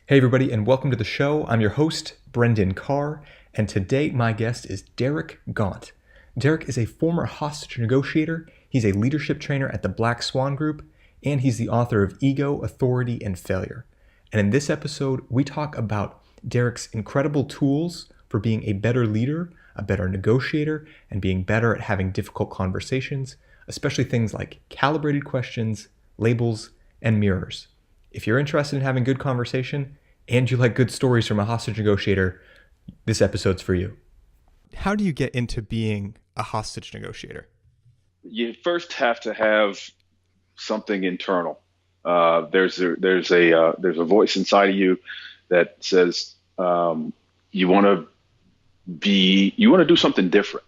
Hey everybody, and welcome to the show. I'm your host, Brendan Carr, and today my guest is Derek Gaunt. Derek is a former hostage negotiator, he's a leadership trainer at the Black Swan Group, and he's the author of Ego, Authority, and Failure. And in this episode, we talk about Derek's incredible tools for being a better leader, a better negotiator, and being better at having difficult conversations, especially things like calibrated questions, labels, and mirrors. If you're interested in having good conversation and you like good stories from a hostage negotiator, this episode's for you. How do you get into being a hostage negotiator? You first have to have something internal. There's a voice inside of you that says you want to do something different.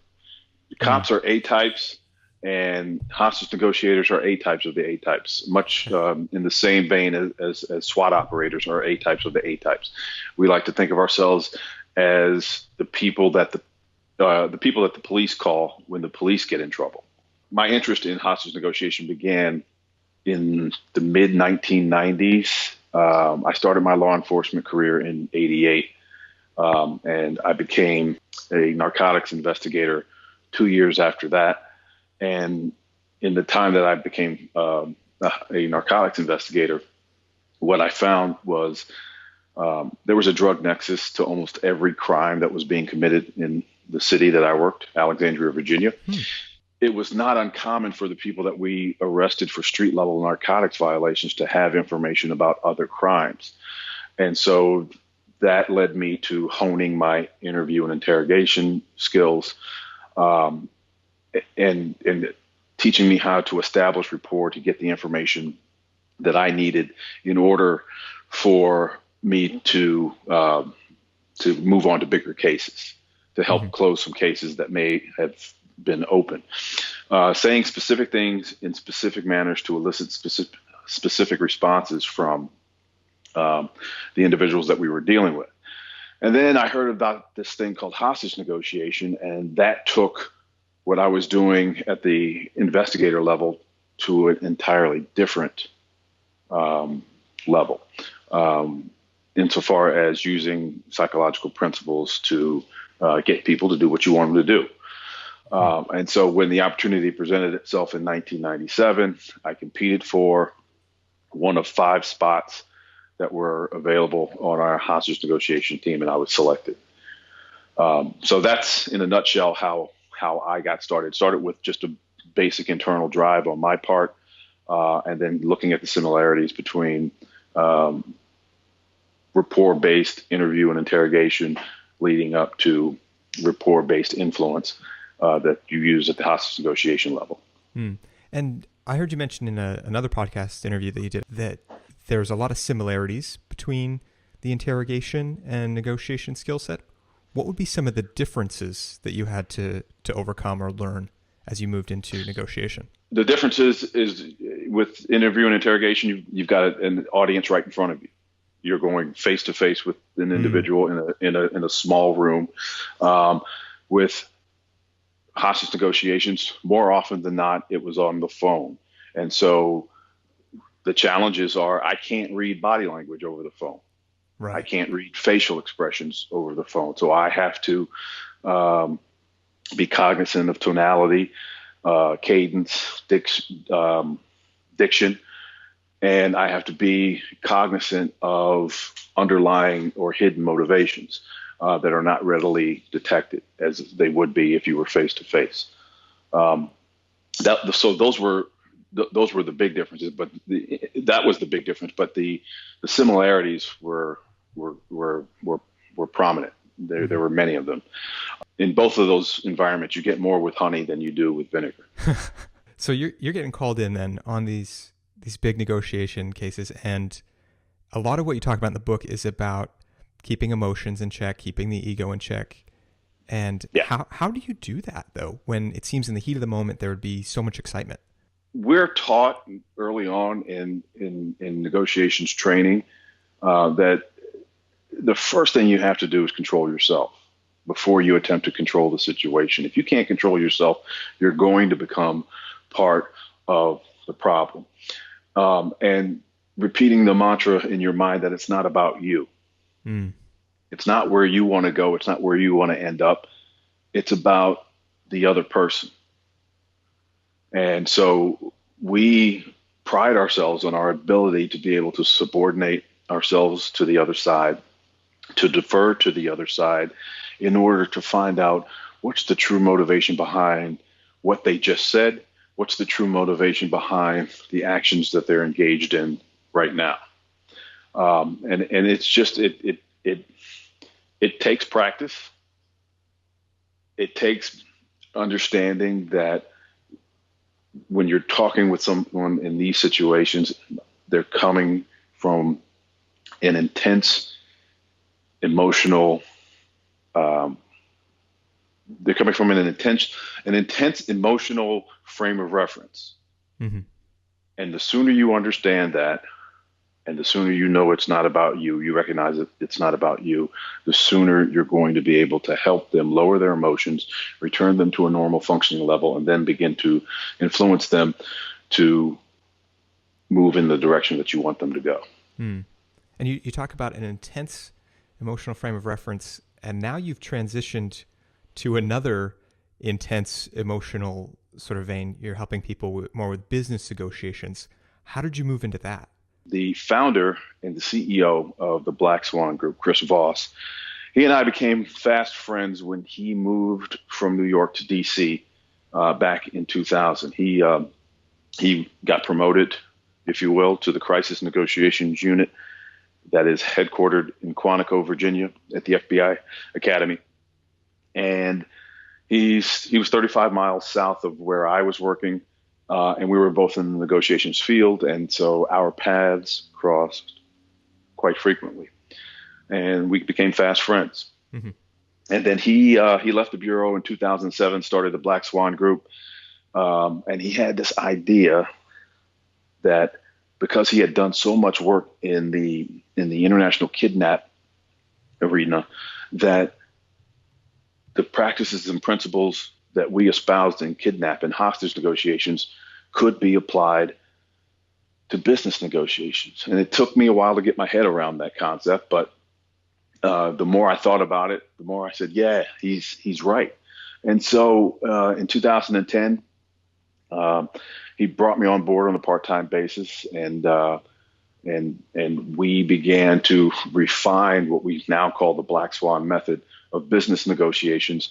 Cops are A types, and hostage negotiators are A types of the A types, much in the same vein as SWAT operators are A types of the A types. We like to think of ourselves as the people that the police call when the police get in trouble. My interest in hostage negotiation began in the mid 1990s. I started my law enforcement career in '88, and I became a narcotics investigator 2 years after that. And in the time that I became a narcotics investigator, what I found was there was a drug nexus to almost every crime that was being committed in the city that I worked, Alexandria, Virginia. It was not uncommon for the people that we arrested for street level narcotics violations to have information about other crimes. And so that led me to honing my interview and interrogation skills, and teaching me how to establish rapport to get the information that I needed in order for me to move on to bigger cases, to help close some cases that may have been open. Saying specific things in specific manners to elicit specific responses from the individuals that we were dealing with. And then I heard about this thing called hostage negotiation, and that took what I was doing at the investigator level to an entirely different level, insofar as using psychological principles to get people to do what you want them to do. And so when the opportunity presented itself in 1997, I competed for one of 5 spots that were available on our hostage negotiation team, and I was selected. So that's in a nutshell how I got started. Started with just a basic internal drive on my part, and then looking at the similarities between rapport-based interview and interrogation leading up to rapport-based influence that you use at the hostage negotiation level. And I heard you mention in another podcast interview that you did that there's a lot of similarities between the interrogation and negotiation skill set. What would be some of the differences that you had to overcome or learn as you moved into negotiation? The differences is with interview and interrogation, you've got an audience right in front of you. You're going face to face with an individual in a small room. With hostage negotiations, more often than not, it was on the phone. And so the challenges are I can't read body language over the phone. Right. I can't read facial expressions over the phone. So I have to be cognizant of tonality, cadence, diction, and I have to be cognizant of underlying or hidden motivations that are not readily detected as they would be if you were face to face. So those were the big differences, but that was the big difference. But the similarities were prominent. There were many of them. In both of those environments, you get more with honey than you do with vinegar. So you're getting called in then on these big negotiation cases, and a lot of what you talk about in the book is about keeping emotions in check, keeping the ego in check. And how do you do that though, when it seems in the heat of the moment there would be so much excitement? We're taught early on in negotiations training that the first thing you have to do is control yourself before you attempt to control the situation. If you can't control yourself, you're going to become part of the problem. And repeating the mantra in your mind that it's not about you. Mm. It's not where you want to go. It's not where you want to end up. It's about the other person. And so we pride ourselves on our ability to be able to subordinate ourselves to the other side, to defer to the other side in order to find out what's the true motivation behind what they just said, what's the true motivation behind the actions that they're engaged in right now. And it's just it takes practice. It takes understanding that when you're talking with someone in these situations, they're coming from an intense emotional. They're coming from an intense emotional frame of reference. Mm-hmm. And the sooner you understand that, and the sooner you know it's not about you, you recognize that it's not about you, the sooner you're going to be able to help them lower their emotions, return them to a normal functioning level, and then begin to influence them to move in the direction that you want them to go. Mm. And you talk about an intense emotional frame of reference, and now you've transitioned to another intense emotional sort of vein. You're helping people more with business negotiations. How did you move into that? The founder and the CEO of the Black Swan Group, Chris Voss, he and I became fast friends when he moved from New York to DC back in 2000. He got promoted, if you will, to the Crisis Negotiations Unit that is headquartered in Quantico, Virginia, at the FBI Academy. And he was 35 miles south of where I was working. And we were both in the negotiations field, and so our paths crossed quite frequently, and we became fast friends. Mm-hmm. And then he left the bureau in 2007, started the Black Swan Group, and he had this idea that because he had done so much work in the international kidnap arena, that the practices and principles that we espoused in kidnap and hostage negotiations could be applied to business negotiations. And it took me a while to get my head around that concept, but the more I thought about it, the more I said, yeah, he's right. And so in 2010, he brought me on board on a part-time basis, and we began to refine what we now call the Black Swan method of business negotiations.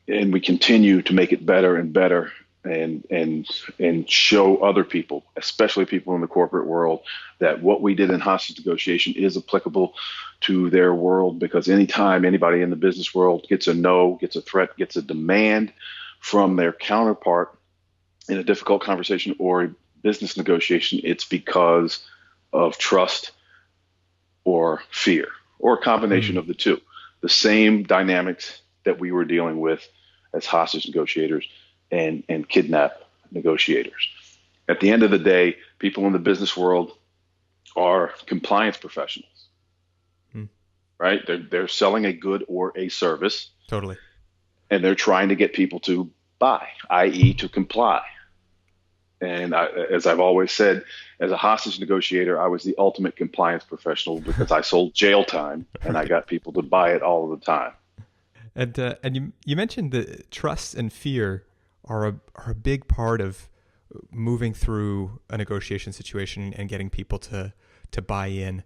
And we continue to make it better and better, and show other people, especially people in the corporate world, that what we did in hostage negotiation is applicable to their world. Because anytime anybody in the business world gets a no, gets a threat, gets a demand from their counterpart in a difficult conversation or a business negotiation, it's because of trust or fear, or a combination of the two. The same dynamics that we were dealing with as hostage negotiators and kidnap negotiators. At the end of the day, people in the business world are compliance professionals, right? They're selling a good or a service. Totally. And they're trying to get people to buy, i.e. to comply. And as I've always said, as a hostage negotiator, I was the ultimate compliance professional because I sold jail time and I got people to buy it all of the time. And you mentioned that trust and fear are a big part of moving through a negotiation situation and getting people to buy in.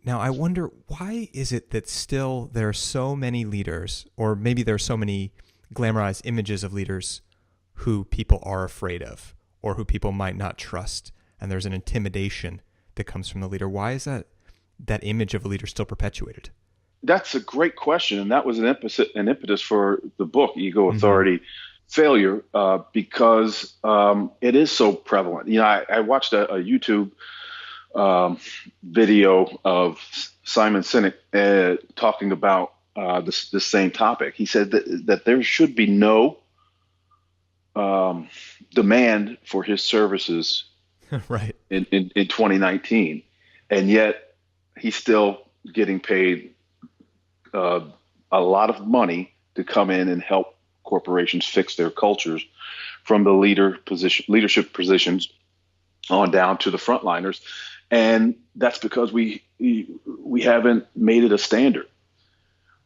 Now, I wonder, why is it that still there are so many leaders, or maybe there are so many glamorized images of leaders who people are afraid of, or who people might not trust, and there's an intimidation that comes from the leader? Why is that image of a leader still perpetuated? That's a great question, and that was an impetus for the book, Ego, Authority, Failure, because it is so prevalent. You know, I watched a YouTube video of Simon Sinek talking about this same topic. He said that there should be no demand for his services right in 2019, and yet he's still getting paid a lot of money to come in and help corporations fix their cultures from the leadership positions on down to the frontliners. And that's because we haven't made it a standard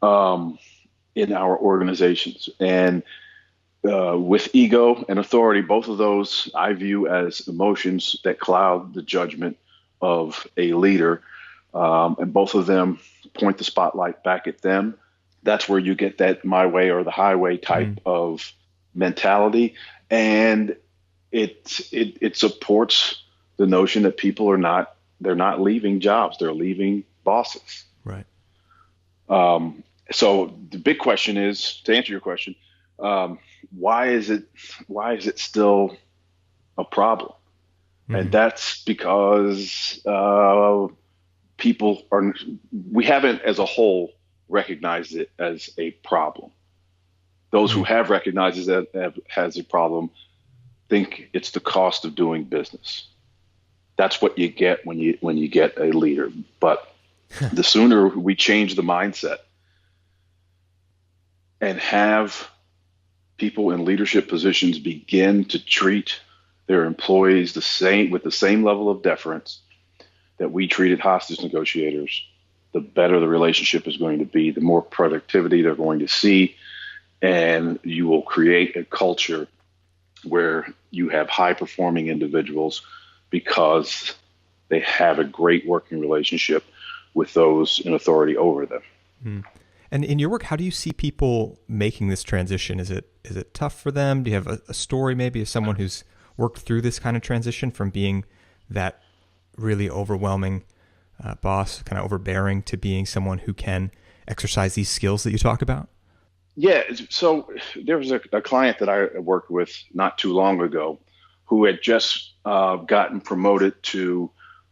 in our organizations. And with ego and authority, both of those I view as emotions that cloud the judgment of a leader. And both of them point the spotlight back at them. That's where you get that my way or the highway type of mentality. And it supports the notion that people they're not leaving jobs, they're leaving bosses. Right. So the big question is, to answer your question, why is it still a problem? And that's because we haven't as a whole recognized it as a problem. Those who have recognized it as a problem think it's the cost of doing business. That's what you get when you get a leader. But the sooner we change the mindset and have people in leadership positions begin to treat their employees with the same level of deference that we treated hostage negotiators, the better the relationship is going to be, the more productivity they're going to see, and you will create a culture where you have high-performing individuals because they have a great working relationship with those in authority over them. And in your work, how do you see people making this transition? Is it tough for them? Do you have a story maybe of someone who's worked through this kind of transition from being that really overwhelming boss, kind of overbearing, to being someone who can exercise these skills that you talk about? Yeah. So there was a client that I worked with not too long ago who had just gotten promoted to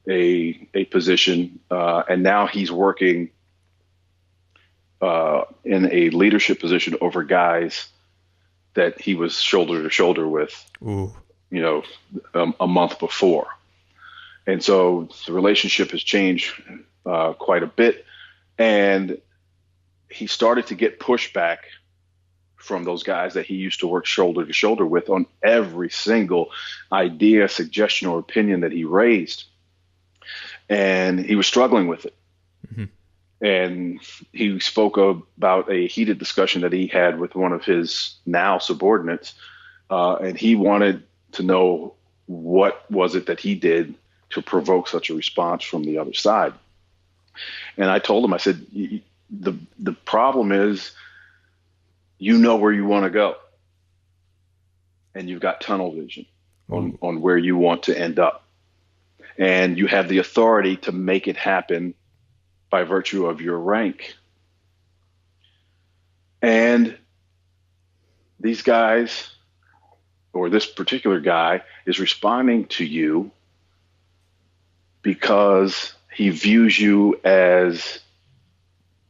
a position, and now he's working in a leadership position over guys that he was shoulder to shoulder with, a month before. And so the relationship has changed quite a bit. And he started to get pushback from those guys that he used to work shoulder to shoulder with on every single idea, suggestion, or opinion that he raised. And he was struggling with it. And he spoke about a heated discussion that he had with one of his now subordinates. And he wanted to know what was it that he did to provoke such a response from the other side. And I told him, I said, the problem is, you know where you want to go. And you've got tunnel vision on where you want to end up. And you have the authority to make it happen by virtue of your rank. And these guys, or this particular guy, is responding to you because he views you as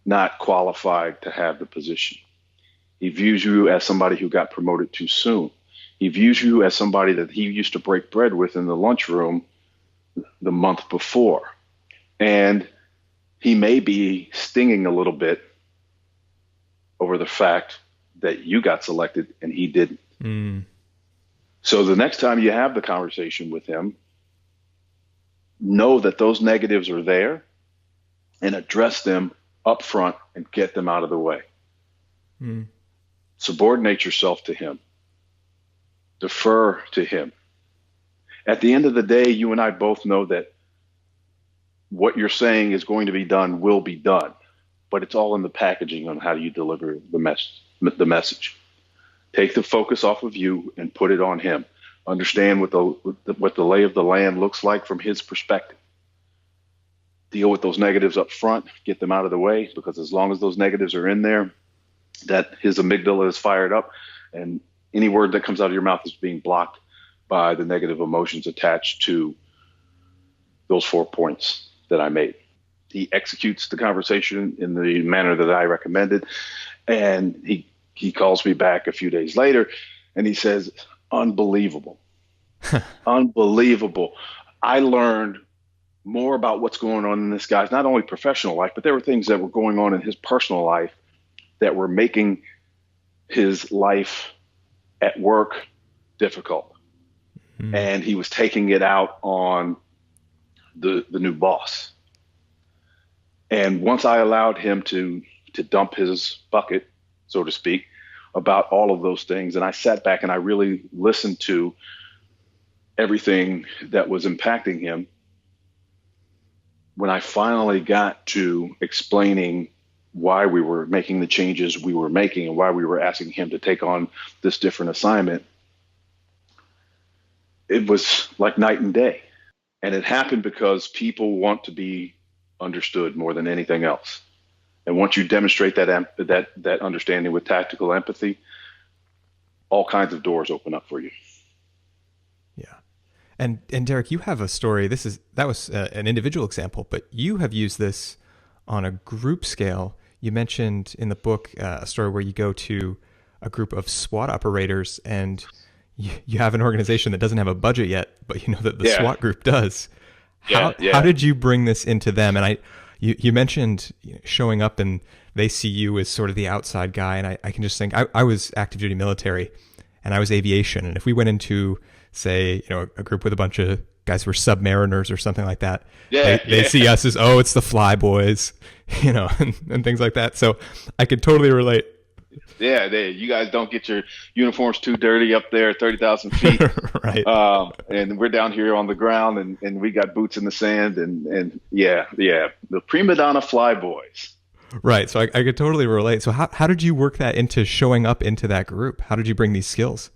not qualified to have the position. He views you as somebody who got promoted too soon. He views you as somebody that he used to break bread with in the lunchroom the month before. And he may be stinging a little bit over the fact that you got selected and he didn't. So the next time you have the conversation with him, know that those negatives are there and address them up front and get them out of the way. Subordinate yourself to him. Defer to him. At the end of the day, you and I both know that what you're saying is going to be done will be done, but it's all in the packaging on how you deliver the message. Take the focus off of you and put it on him. Understand what the lay of the land looks like from his perspective. Deal with those negatives up front, get them out of the way, because as long as those negatives are in there, that his amygdala is fired up, and any word that comes out of your mouth is being blocked by the negative emotions attached to those 4 points that I made. He executes the conversation in the manner that I recommended, and he calls me back a few days later, and he says, unbelievable. Unbelievable. I learned more about what's going on in this guy's not only professional life, but there were things that were going on in his personal life that were making his life at work difficult. Mm. and he was taking it out on the new boss. And once I allowed him to dump his bucket, so to speak, about all of those things, and I sat back and I really listened to everything that was impacting him, when I finally got to explaining why we were making the changes we were making and why we were asking him to take on this different assignment, it was like night and day. And it happened because people want to be understood more than anything else. And once you demonstrate that understanding with tactical empathy, all kinds of doors open up for you. Yeah. And Derek, you have a story. That was an individual example, but you have used this on a group scale. You mentioned in the book a story where you go to a group of SWAT operators and you have an organization that doesn't have a budget yet, but you know that the SWAT group does. How did you bring this into them? And you mentioned showing up and they see you as sort of the outside guy. And I can just think, I was active duty military and I was aviation. And if we went into, say, a group with a bunch of guys who were submariners or something like that, they see us as, oh, it's the fly boys, and things like that. So I could totally relate. Yeah, you guys don't get your uniforms too dirty up there, 30,000 feet. Right. And we're down here on the ground and we got boots in the sand and the prima donna fly boys. Right. So I could totally relate. So how did you work that into showing up into that group? How did you bring these skills?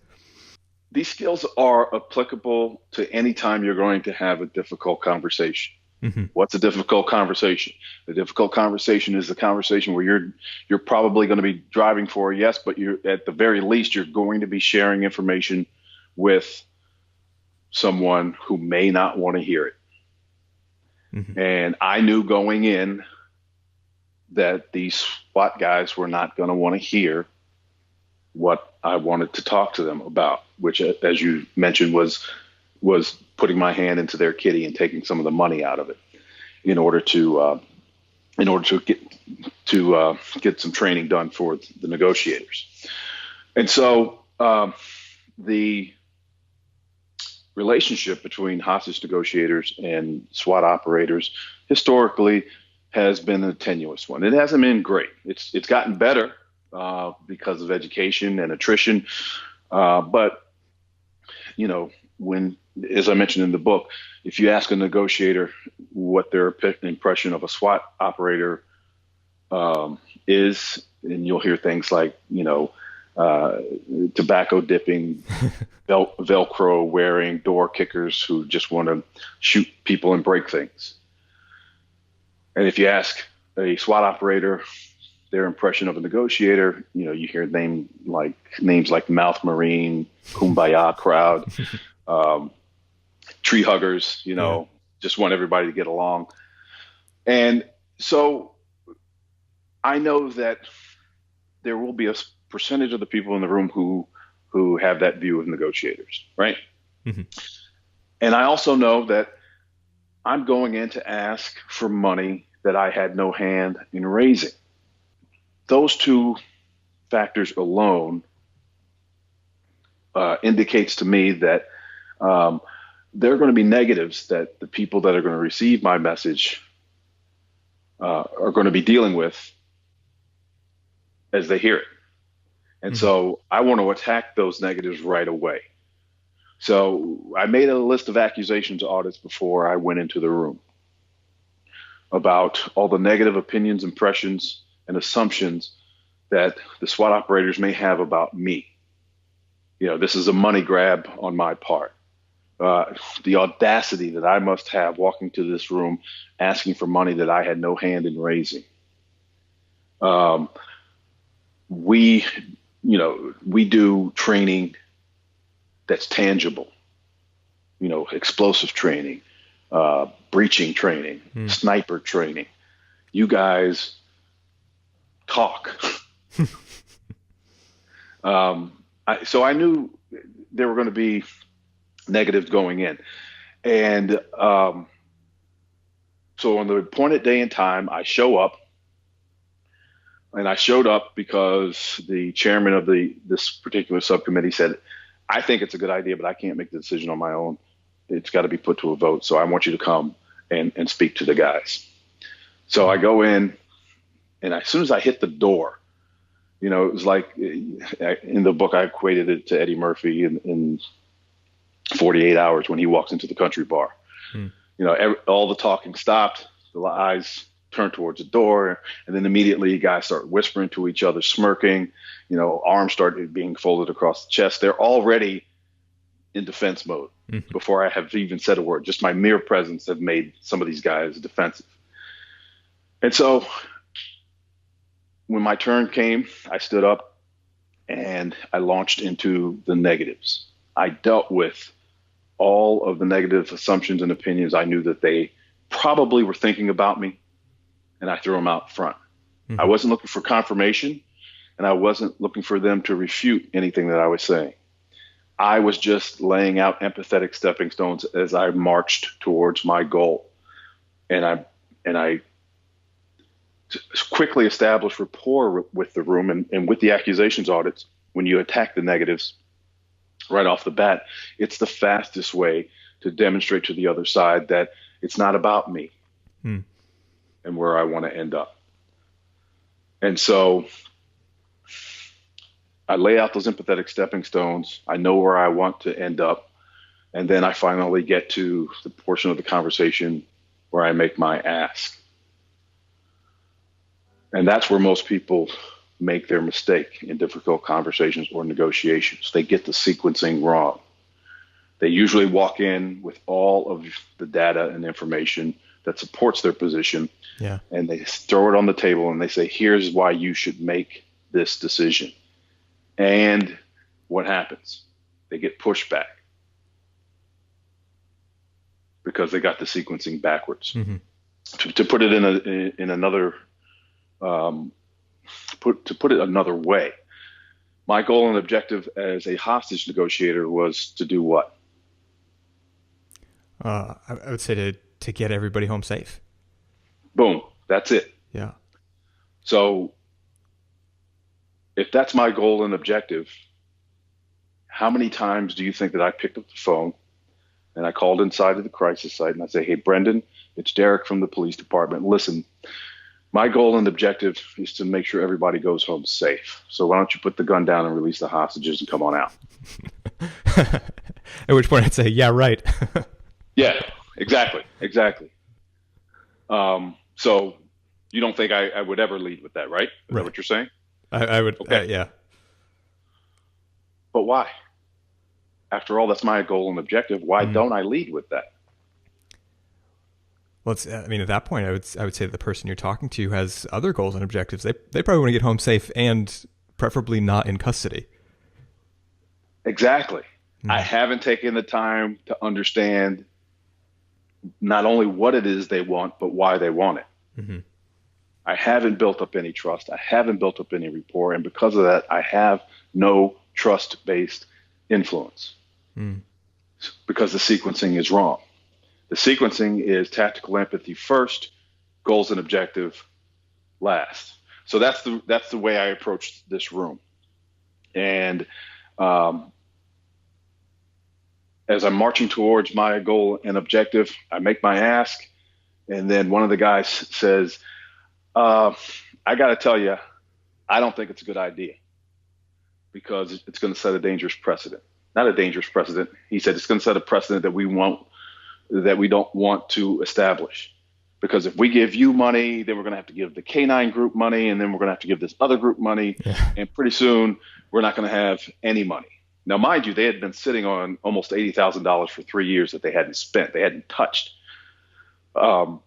These skills are applicable to any time you're going to have a difficult conversation. Mm-hmm. What's a difficult conversation? The difficult conversation is the conversation where you're probably going to be driving for a yes, but you're at the very least you're going to be sharing information with someone who may not want to hear it. Mm-hmm. And I knew going in that these SWAT guys were not going to want to hear what I wanted to talk to them about, which, as you mentioned, was putting my hand into their kitty and taking some of the money out of it in order to get some training done for the negotiators. And so the relationship between hostage negotiators and SWAT operators historically has been a tenuous one. It hasn't been great. It's gotten better because of education and attrition, but when, as I mentioned in the book, if you ask a negotiator what their impression of a SWAT operator is, and you'll hear things like, tobacco dipping, Velcro wearing door kickers who just want to shoot people and break things. And if you ask a SWAT operator their impression of a negotiator, you hear names like Mouth Marine, Kumbaya crowd, tree huggers, just want everybody to get along. And so I know that there will be a percentage of the people in the room who have that view of negotiators, right? Mm-hmm. And I also know that I'm going in to ask for money that I had no hand in raising. Those two factors alone indicates to me that there are going to be negatives that the people that are going to receive my message are going to be dealing with as they hear it. And mm-hmm. So I want to attack those negatives right away. So I made a list of accusations audits before I went into the room about all the negative opinions, impressions, and assumptions that the SWAT operators may have about me. This is a money grab on my part. The audacity that I must have walking to this room asking for money that I had no hand in raising. We do training that's tangible, explosive training, breaching training, sniper training. You guys talk. So I knew there were going to be negatives going in. And so on the appointed day and time, I show up. And I showed up because the chairman of this particular subcommittee said, I think it's a good idea, but I can't make the decision on my own. It's got to be put to a vote. So I want you to come and speak to the guys. So I go in, and as soon as I hit the door, it was like in the book, I equated it to Eddie Murphy in 48 Hours when he walks into the country bar. All the talking stopped. The eyes turned towards the door, and then immediately guys start whispering to each other, smirking. Arms started being folded across the chest. They're already in defense mode before I have even said a word. Just my mere presence have made some of these guys defensive. And so when my turn came, I stood up and I launched into the negatives. I dealt with all of the negative assumptions and opinions I knew that they probably were thinking about me, and I threw them out front. I wasn't looking for confirmation, and I wasn't looking for them to refute anything that I was saying. I was just laying out empathetic stepping stones as I marched towards my goal. And I quickly established rapport with the room, and with the accusations audits. When you attack the negatives right off the bat, it's the fastest way to demonstrate to the other side that it's not about me and where I want to end up. And so I lay out those empathetic stepping stones. I know where I want to end up. And then I finally get to the portion of the conversation where I make my ask. And that's where most people make their mistake in difficult conversations or negotiations. They get the sequencing wrong. They usually walk in with all of the data and information that supports their position. Yeah. And they throw it on the table and they say, here's why you should make this decision. And what happens? They get pushed back because they got the sequencing backwards. To put it in another to put it another way, my goal and objective as a hostage negotiator was to do what? I would say to get everybody home safe. Boom. That's it. Yeah. So if that's my goal and objective, how many times do you think that I picked up the phone and I called inside of the crisis site and I say, hey, Brendan, it's Derek from the police department. Listen, my goal and objective is to make sure everybody goes home safe. So why don't you put the gun down and release the hostages and come on out? At which point I'd say, yeah, right. Yeah, exactly. So you don't think I would ever lead with that, right? Is that what you're saying? I would, okay. Yeah. But why? After all, that's my goal and objective. Why don't I lead with that? Well, at that point, I would say the person you're talking to has other goals and objectives. They probably want to get home safe and preferably not in custody. Exactly. I haven't taken the time to understand not only what it is they want, but why they want it. I haven't built up any trust. I haven't built up any rapport. And because of that, I have no trust-based influence because the sequencing is wrong. The sequencing is tactical empathy first, goals and objective last. So that's the way I approached this room. And as I'm marching towards my goal and objective, I make my ask. And then one of the guys says, I got to tell you, I don't think it's a good idea because it's going to set a dangerous precedent. Not a dangerous precedent. He said it's going to set a precedent that we don't want to establish. Because if we give you money, then we're going to have to give the K9 group money, and then we're going to have to give this other group money. Yeah. And pretty soon we're not going to have any money. Now, mind you, they had been sitting on almost $80,000 for 3 years that they hadn't spent. They hadn't touched. But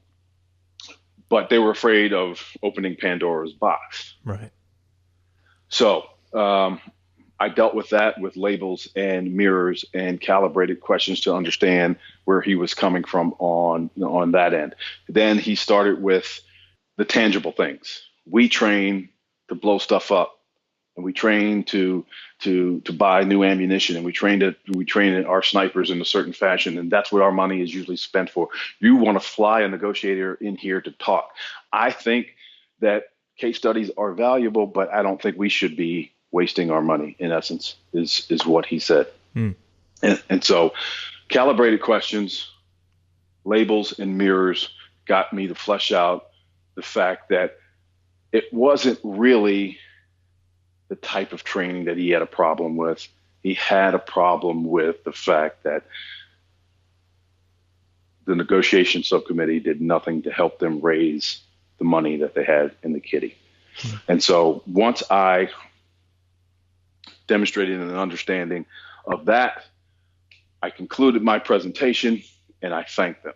they were afraid of opening Pandora's box. Right. So I dealt with that with labels and mirrors and calibrated questions to understand where he was coming from on that end. Then he started with the tangible things. We train to blow stuff up, and we train to buy new ammunition, and we train our snipers in a certain fashion, and that's what our money is usually spent for. You want to fly a negotiator in here to talk. I think that case studies are valuable, but I don't think we should be wasting our money, in essence, is what he said. Mm. And so calibrated questions, labels, and mirrors got me to flesh out the fact that it wasn't really the type of training that he had a problem with. He had a problem with the fact that the negotiation subcommittee did nothing to help them raise the money that they had in the kitty. Mm. And so once I demonstrated an understanding of that, I concluded my presentation and I thanked them.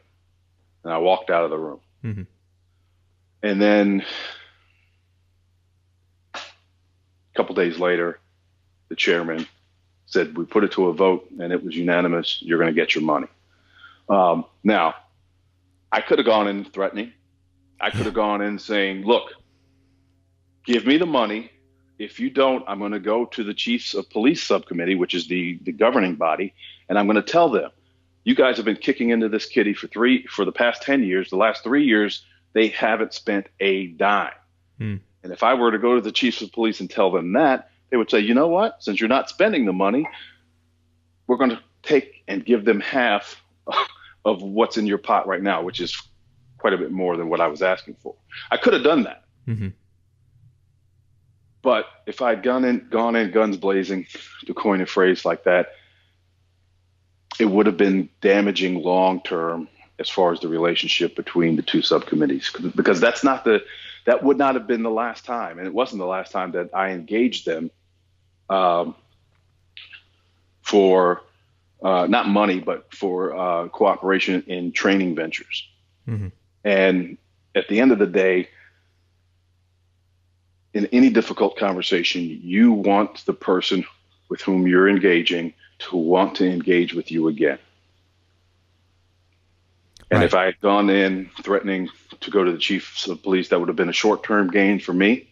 And I walked out of the room. Mm-hmm. And then a couple days later, the chairman said, we put it to a vote and it was unanimous. You're going to get your money. Now, I could have gone in threatening. I could have gone in saying, look, give me the money. If you don't, I'm going to go to the chiefs of police subcommittee, which is the governing body, and I'm going to tell them, you guys have been kicking into this kitty for the past 10 years. The last 3 years, they haven't spent a dime. Mm. And if I were to go to the chiefs of police and tell them that, they would say, you know what? Since you're not spending the money, we're going to take and give them half of what's in your pot right now, which is quite a bit more than what I was asking for. I could have done that. Mm-hmm. But if I'd gone in guns blazing, to coin a phrase like that, it would have been damaging long term as far as the relationship between the two subcommittees, because that would not have been the last time, and it wasn't the last time that I engaged them for not money, but for cooperation in training ventures. Mm-hmm. And at the end of the day, in any difficult conversation, you want the person with whom you're engaging to want to engage with you again. And if I had gone in threatening to go to the chiefs of police, that would have been a short-term gain for me,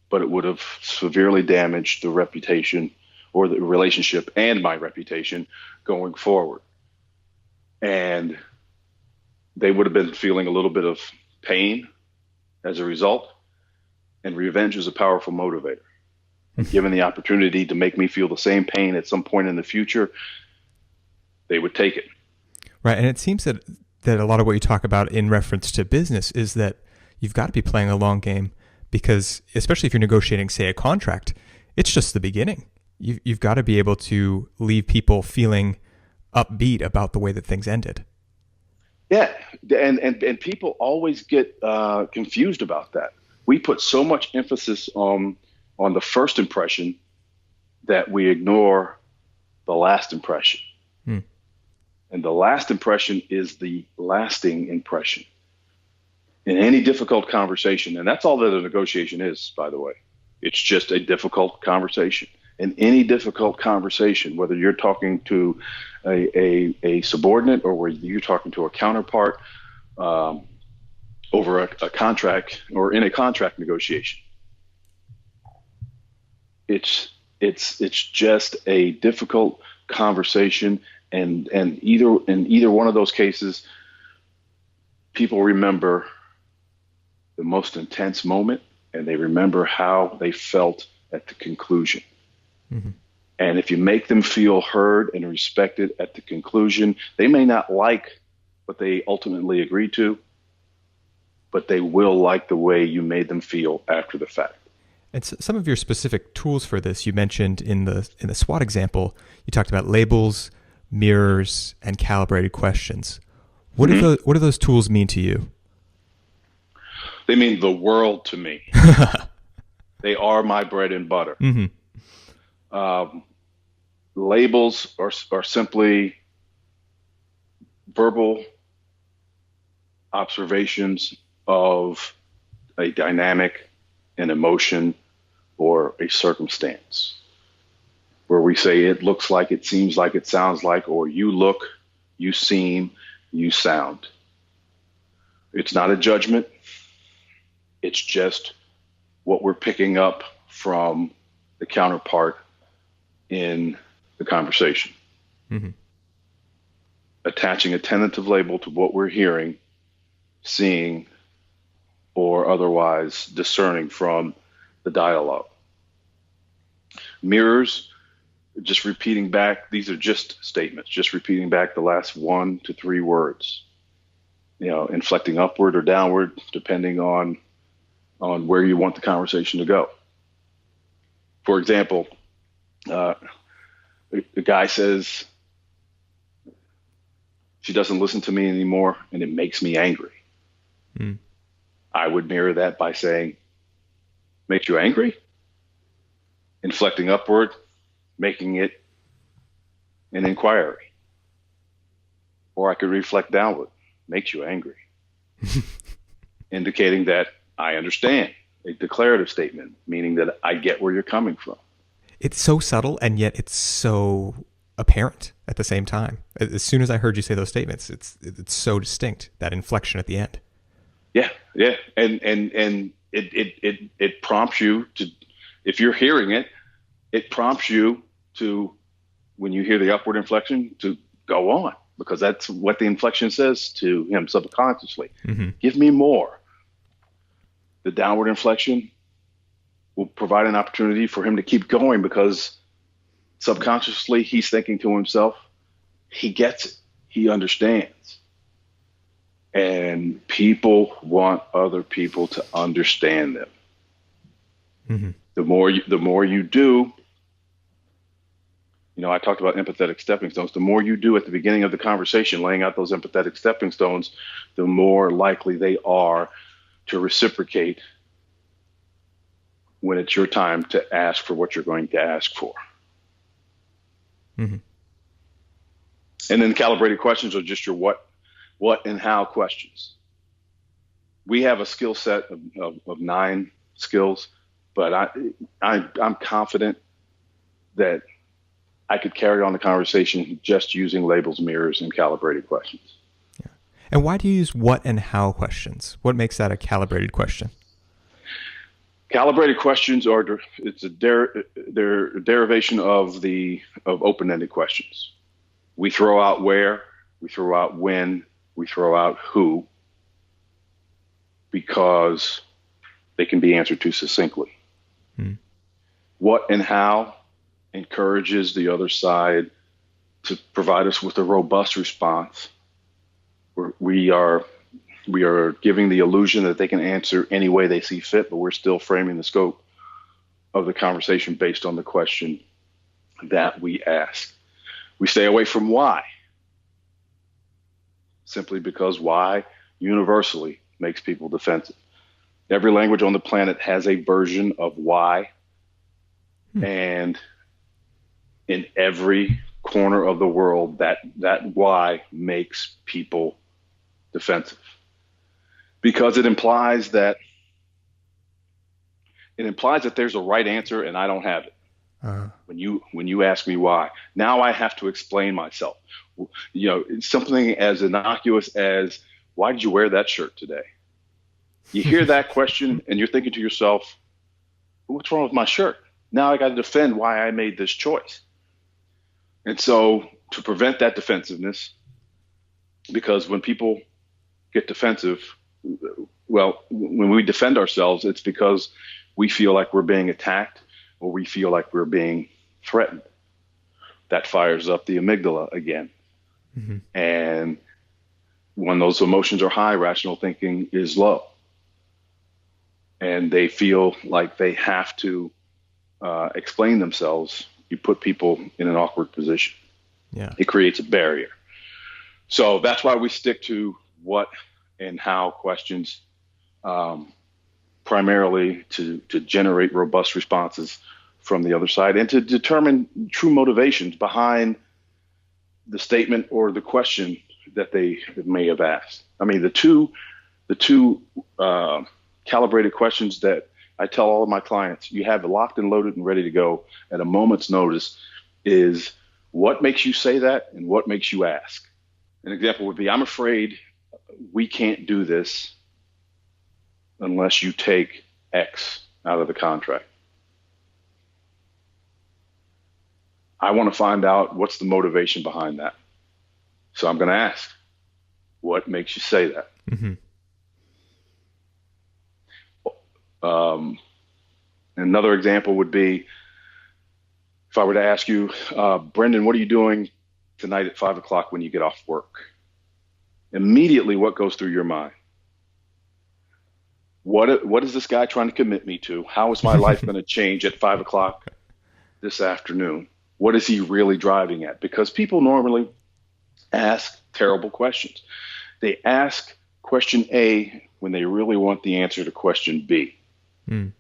but it would have severely damaged the reputation or the relationship and my reputation going forward. And they would have been feeling a little bit of pain as a result. And revenge is a powerful motivator. And given the opportunity to make me feel the same pain at some point in the future, they would take it. Right. And it seems that a lot of what you talk about in reference to business is that you've got to be playing a long game, because especially if you're negotiating, say, a contract, it's just the beginning. You've got to be able to leave people feeling upbeat about the way that things ended. Yeah. And people always get confused about that. We put so much emphasis on the first impression that we ignore the last impression. Hmm. And the last impression is the lasting impression in any difficult conversation. And that's all that a negotiation is, by the way. It's just a difficult conversation. In any difficult conversation, whether you're talking to a subordinate or whether you're talking to a counterpart, over a contract or in a contract negotiation, it's just a difficult conversation, and in either one of those cases, people remember the most intense moment, and they remember how they felt at the conclusion. Mm-hmm. And if you make them feel heard and respected at the conclusion, they may not like what they ultimately agreed to, but they will like the way you made them feel after the fact. And so some of your specific tools for this, you mentioned in the SWOT example, you talked about labels, mirrors, and calibrated questions. What do those tools mean to you? They mean the world to me. They are my bread and butter. Mm-hmm. Labels are simply verbal observations of a dynamic, an emotion, or a circumstance, where we say it looks like, it seems like, it sounds like, or you look, you seem, you sound. It's not a judgment. It's just what we're picking up from the counterpart in the conversation. Mm-hmm. Attaching a tentative label to what we're hearing, seeing, or otherwise discerning from the dialogue. Mirrors just repeating back. These are just statements, just repeating back the last 1 to 3 words, inflecting upward or downward, depending on where you want the conversation to go. For example, the guy says, she doesn't listen to me anymore and it makes me angry. Mm. I would mirror that by saying, makes you angry? Inflecting upward, making it an inquiry. Or I could reflect downward, makes you angry. Indicating that I understand. A declarative statement, meaning that I get where you're coming from. It's so subtle, and yet it's so apparent at the same time. As soon as I heard you say those statements, it's so distinct, that inflection at the end. Yeah, and it prompts you to, if you're hearing it, it prompts you to, when you hear the upward inflection, to go on, because that's what the inflection says to him subconsciously. Mm-hmm. Give me more. The downward inflection will provide an opportunity for him to keep going, because subconsciously he's thinking to himself, he gets it, he understands. And people want other people to understand them. Mm-hmm. The more you do, I talked about empathetic stepping stones. The more you do at the beginning of the conversation, laying out those empathetic stepping stones, the more likely they are to reciprocate when it's your time to ask for what you're going to ask for. Mm-hmm. And then calibrated questions are just your what and how questions. We have a skill set of 9 skills, but I'm confident that I could carry on the conversation just using labels, mirrors, and calibrated questions. Yeah. And why do you use what and how questions? What makes that a calibrated question? Calibrated questions they're a derivation of open-ended questions. We throw out where, we throw out when, we throw out who, because they can be answered too succinctly. Hmm. What and how encourages the other side to provide us with a robust response. We are giving the illusion that they can answer any way they see fit, but we're still framing the scope of the conversation based on the question that we ask. We stay away from why, simply because why universally makes people defensive. Every language on the planet has a version of why, and in every corner of the world, that why makes people defensive, because it implies that there's a right answer and I don't have it. When you ask me why, now I have to explain myself. Something as innocuous as, why did you wear that shirt today? You hear that question and you're thinking to yourself, what's wrong with my shirt? Now I got to defend why I made this choice. And so to prevent that defensiveness, because when people get defensive, well, when we defend ourselves, it's because we feel like we're being attacked or we feel like we're being threatened. That fires up the amygdala again. Mm-hmm. And when those emotions are high, rational thinking is low. And they feel like they have to explain themselves. You put people in an awkward position. Yeah. It creates a barrier. So that's why we stick to what and how questions, primarily to generate robust responses from the other side and to determine true motivations behind the statement or the question that they may have asked. I mean, the two calibrated questions that I tell all of my clients, you have locked and loaded and ready to go at a moment's notice, is what makes you say that and what makes you ask. An example would be, I'm afraid we can't do this unless you take X out of the contract. I want to find out what's the motivation behind that. So I'm going to ask, what makes you say that? Mm-hmm. Another example would be, If I were to ask you, Brendan, what are you doing tonight at 5 o'clock when you get off work? Immediately, what goes through your mind? What is this guy trying to commit me to? How is my life going to change at 5 o'clock this afternoon? What is he really driving at? Because people normally ask terrible questions. They ask question A when they really want the answer to question B. Mm.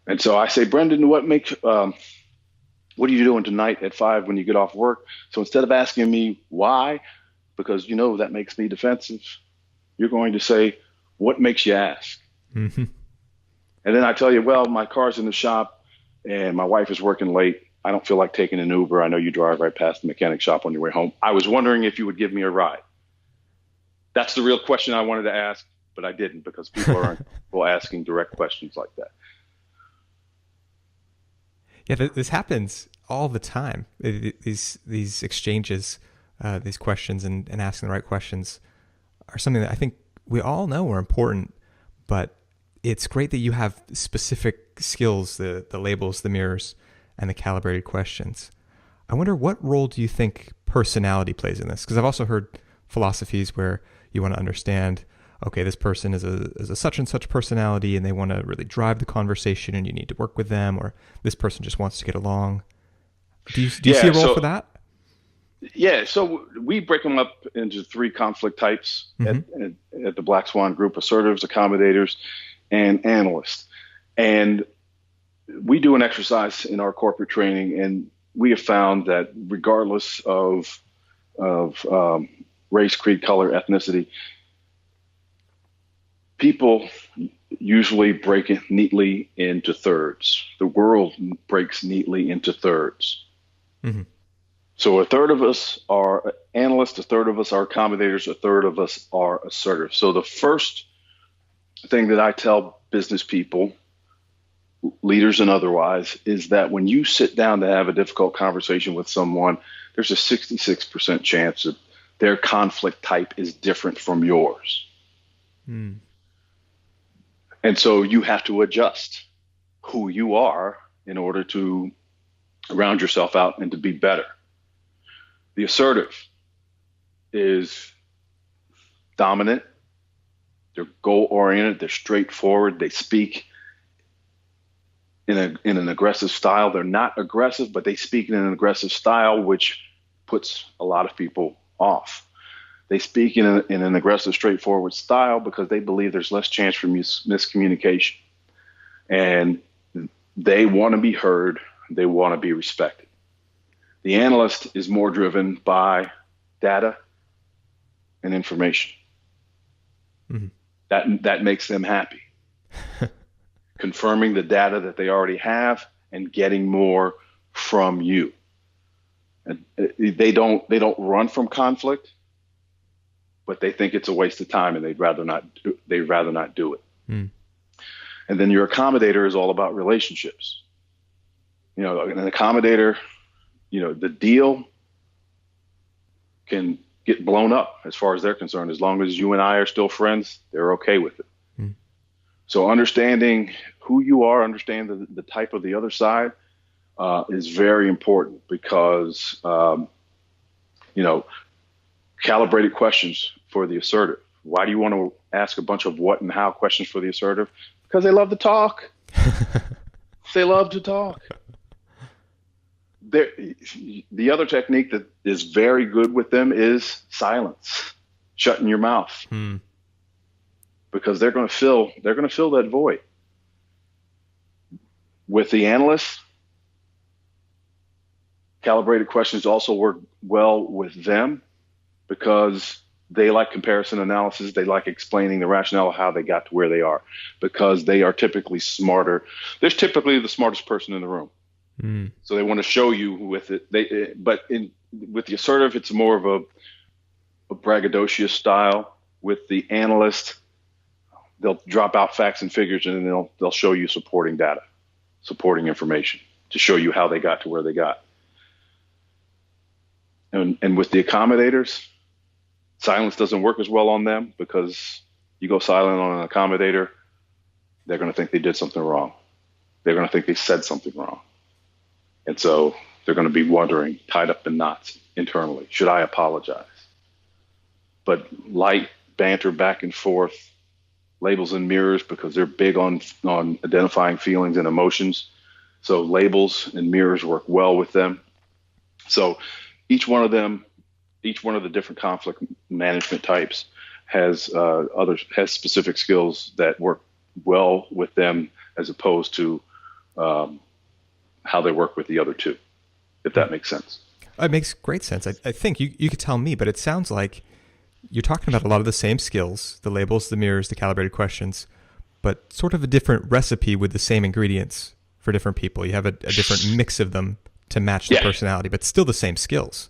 And so I say, Brendan, what are you doing tonight at 5 when you get off work? So instead of asking me why, because that makes me defensive, you're going to say, what makes you ask? Mm-hmm. And then I tell you, well, my car's in the shop and my wife is working late. I don't feel like taking an Uber. I know you drive right past the mechanic shop on your way home. I was wondering if you would give me a ride. That's the real question I wanted to ask, but I didn't, because people aren't asking direct questions like that. Yeah, this happens all the time. These exchanges, these questions and asking the right questions are something that I think we all know are important, but it's great that you have specific skills, the labels, the mirrors, and the calibrated questions. I wonder, what role do you think personality plays in this? Because I've also heard philosophies where you want to understand, okay, this person is a such and such personality and they want to really drive the conversation and you need to work with them, or this person just wants to get along. Do you see a role for that? Yeah, so we break them up into 3 conflict types at the Black Swan Group: assertives, accommodators, and analysts. And we do an exercise in our corporate training, and we have found that regardless of race, creed, color, ethnicity, people usually break it neatly into thirds. The world breaks neatly into thirds. Mm-hmm. So a third of us are analysts, a third of us are accommodators, a third of us are assertive. So the first thing that I tell business people, leaders and otherwise, is that when you sit down to have a difficult conversation with someone, there's a 66% chance that their conflict type is different from yours. Mm. And so you have to adjust who you are in order to round yourself out and to be better. The assertive is dominant. They're goal-oriented. They're straightforward. They speak in an aggressive style. They're not aggressive, but they speak in an aggressive style, which puts a lot of people off. They speak in an aggressive, straightforward style because they believe there's less chance for miscommunication. And they want to be heard. They want to be respected. The analyst is more driven by data and information. Mm-hmm. That makes them happy. Confirming the data that they already have and getting more from you. And they don't run from conflict, but they think it's a waste of time and they'd rather not do it. Mm. And then your accommodator is all about relationships. An accommodator, the deal can get blown up as far as they're concerned. As long as you and I are still friends, they're okay with it. Mm. So understanding who you are, understand the type of the other side is very important, because, calibrated questions for the assertive. Why do you want to ask a bunch of what and how questions for the assertive? Because they love to talk. They love to talk. The other technique that is very good with them is silence, shutting your mouth, because they're going to fill that void. With the analysts, calibrated questions also work well with them because they like comparison analysis. They like explaining the rationale of how they got to where they are, because they are typically smarter. They're typically the smartest person in the room. Mm. So they want to show you with it. With the assertive, it's more of a braggadocious style. With the analyst, they'll drop out facts and figures, and then they'll show you supporting data, supporting information to show you how they got to where they got. And with the accommodators, silence doesn't work as well on them, because you go silent on an accommodator, they're going to think they did something wrong. They're going to think they said something wrong. And so they're going to be wondering, tied up in knots internally, should I apologize? But light banter back and forth, labels and mirrors, because they're big on identifying feelings and emotions. So labels and mirrors work well with them. So each one of the different conflict management types has specific skills that work well with them, as opposed to how they work with the other two, if that makes sense. It makes great sense. I think you could tell me, but it sounds like you're talking about a lot of the same skills, the labels, the mirrors, the calibrated questions, but sort of a different recipe with the same ingredients for different people. You have a different mix of them to match the personality, but still the same skills.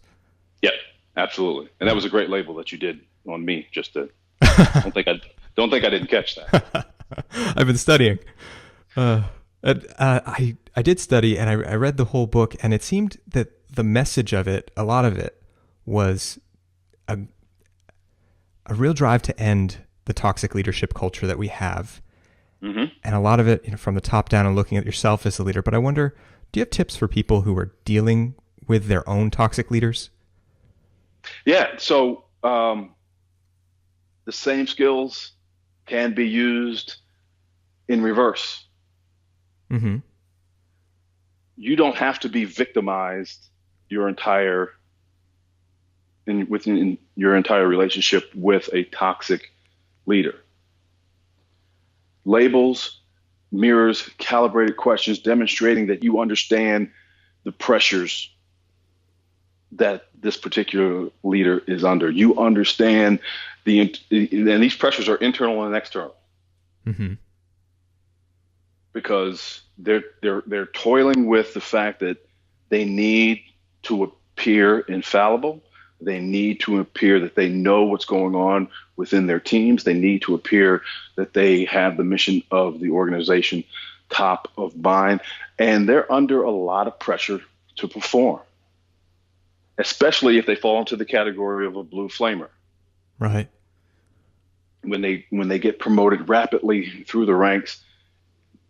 Yeah, absolutely. And that was a great label that you did on me. Just to don't think I didn't catch that. I've been studying. I did study, and I read the whole book, and it seemed that the message of it, a lot of it, was a real drive to end the toxic leadership culture that we have. Mm-hmm. And a lot of it, from the top down and looking at yourself as a leader. But I wonder, do you have tips for people who are dealing with their own toxic leaders? Yeah. So the same skills can be used in reverse. Mm-hmm. You don't have to be victimized within your entire relationship with a toxic leader. Labels, mirrors, calibrated questions, demonstrating that you understand the pressures that this particular leader is under. You understand and these pressures are internal and external. Mm-hmm. Because they're toiling with the fact that they need to appear infallible. They need to appear that they know what's going on within their teams. They need to appear that they have the mission of the organization top of mind. And they're under a lot of pressure to perform, especially if they fall into the category of a blue flamer. Right. When they get promoted rapidly through the ranks,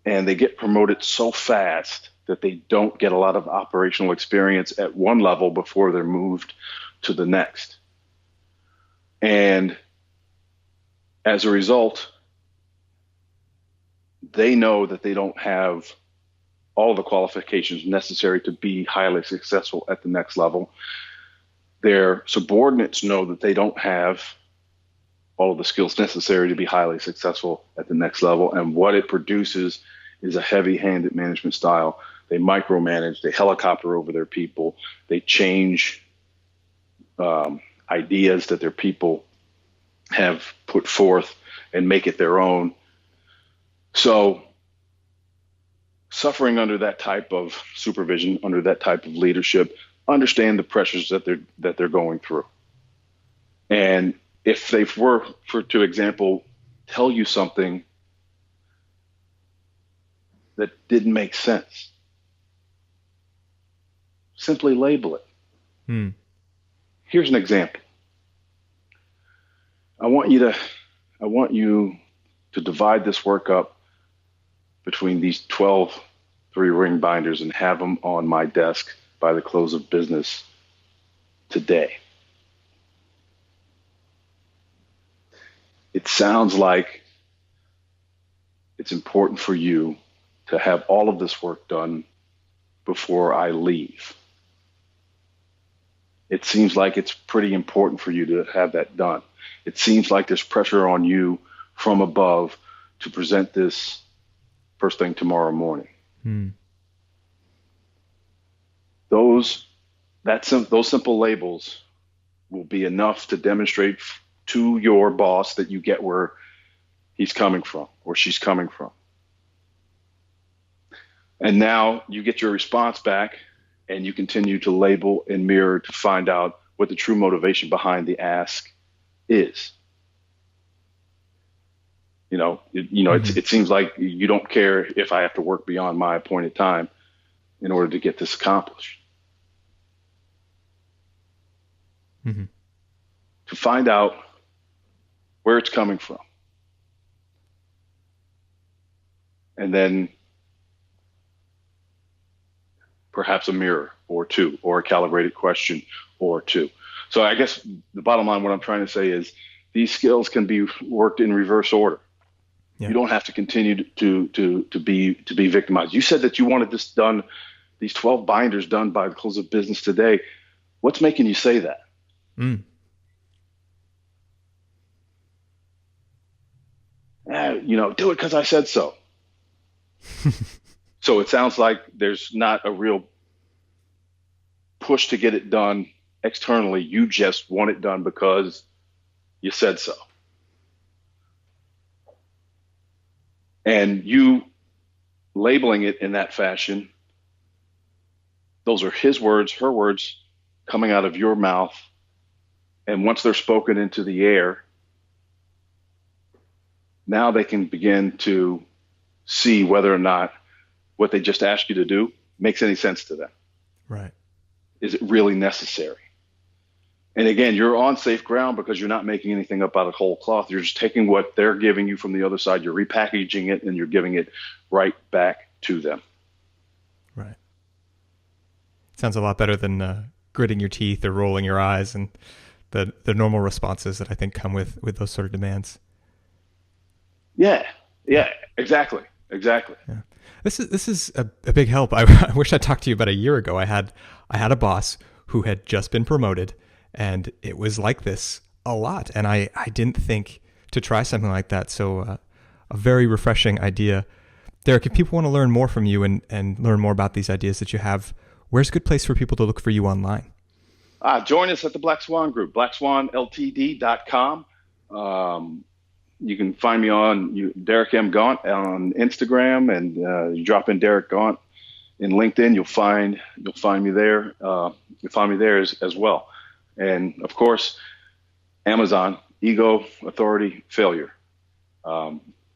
and they get promoted so fast that they don't get a lot of operational experience at one level before they're moved to the next. And as a result, they know that they don't have all the qualifications necessary to be highly successful at the next level. Their subordinates know that they don't have all of the skills necessary to be highly successful at the next level. And what it produces is a heavy-handed management style. They micromanage, they helicopter over their people, they change ideas that their people have put forth and make it their own. So suffering under that type of supervision, under that type of leadership, understand the pressures that they're going through. And if they were, to example, tell you something that didn't make sense, simply label it. Here's an example. I want you to divide this work up between these 12 3-ring binders and have them on my desk by the close of business today. It sounds like it's important for you to have all of this work done before I leave. It seems like it's pretty important for you to have that done. It seems like there's pressure on you from above to present this first thing tomorrow morning. Those simple labels will be enough to demonstrate to your boss that you get where he's coming from or she's coming from. And now you get your response back and you continue to label and mirror to find out what the true motivation behind the ask is. It seems like you don't care if I have to work beyond my appointed time in order to get this accomplished. To find out where it's coming from. And then perhaps a mirror or two, or a calibrated question or two. So I guess the bottom line, what I'm trying to say is these skills can be worked in reverse order. Yeah. You don't have to continue to be victimized. You said that you wanted this done, these 12 binders done by the close of business today. What's making you say that? Do it because I said so. So it sounds like there's not a real push to get it done externally. You just want it done because you said so. And you labeling it in that fashion, those are his words, her words coming out of your mouth. And once they're spoken into the air, now they can begin to see whether or not what they just asked you to do makes any sense to them. Right. Is it really necessary? And again, you're on safe ground because you're not making anything up out of whole cloth. You're just taking what they're giving you from the other side, you're repackaging it, and you're giving it right back to them. Right. Sounds a lot better than gritting your teeth or rolling your eyes and the normal responses that I think come with those sort of demands. Yeah, exactly. Yeah. This is a big help. I wish I talked to you about a year ago. I had a boss who had just been promoted, and it was like this a lot. And I didn't think to try something like that. So a very refreshing idea. Derek, if people want to learn more from you and learn more about these ideas that you have, where's a good place for people to look for you online? Join us at the Black Swan Group, blackswanltd.com. You can find me on Derek M. Gaunt on Instagram, and you drop in Derek Gaunt in LinkedIn. You'll find me there. You'll find me there as well. And of course, Amazon, Ego, Authority, Failure.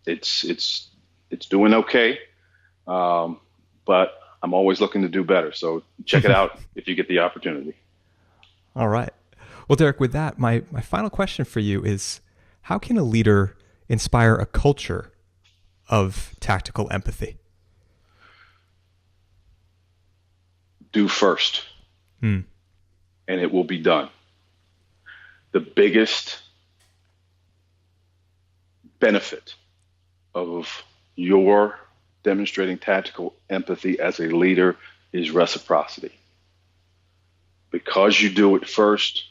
It's doing okay, but I'm always looking to do better. So check it out if you get the opportunity. All right. Well, Derek, with that, my final question for you is, how can a leader inspire a culture of tactical empathy? Do first, and it will be done. The biggest benefit of your demonstrating tactical empathy as a leader is reciprocity. Because you do it first,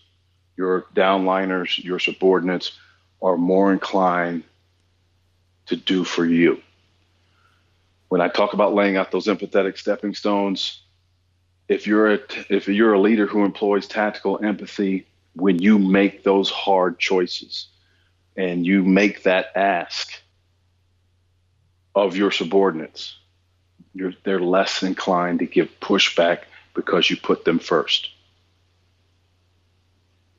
your downliners, your subordinates are more inclined to do for you. When I talk about laying out those empathetic stepping stones, if you're a leader who employs tactical empathy, when you make those hard choices and you make that ask of your subordinates, they're less inclined to give pushback because you put them first.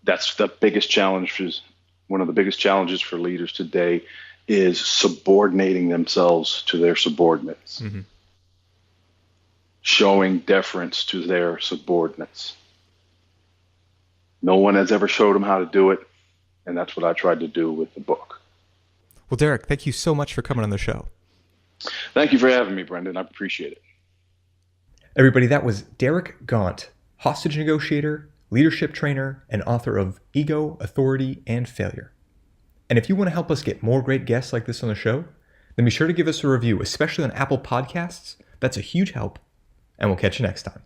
That's the biggest challenge. One of the biggest challenges for leaders today is subordinating themselves to their subordinates, showing deference to their subordinates. No one has ever showed them how to do it, and that's what I tried to do with the book. Well, Derek, thank you so much for coming on the show. Thank you for having me, Brendan. I appreciate it. Everybody, that was Derek Gaunt, hostage negotiator, leadership trainer, and author of Ego, Authority, and Failure. And if you want to help us get more great guests like this on the show, then be sure to give us a review, especially on Apple Podcasts. That's a huge help, and we'll catch you next time.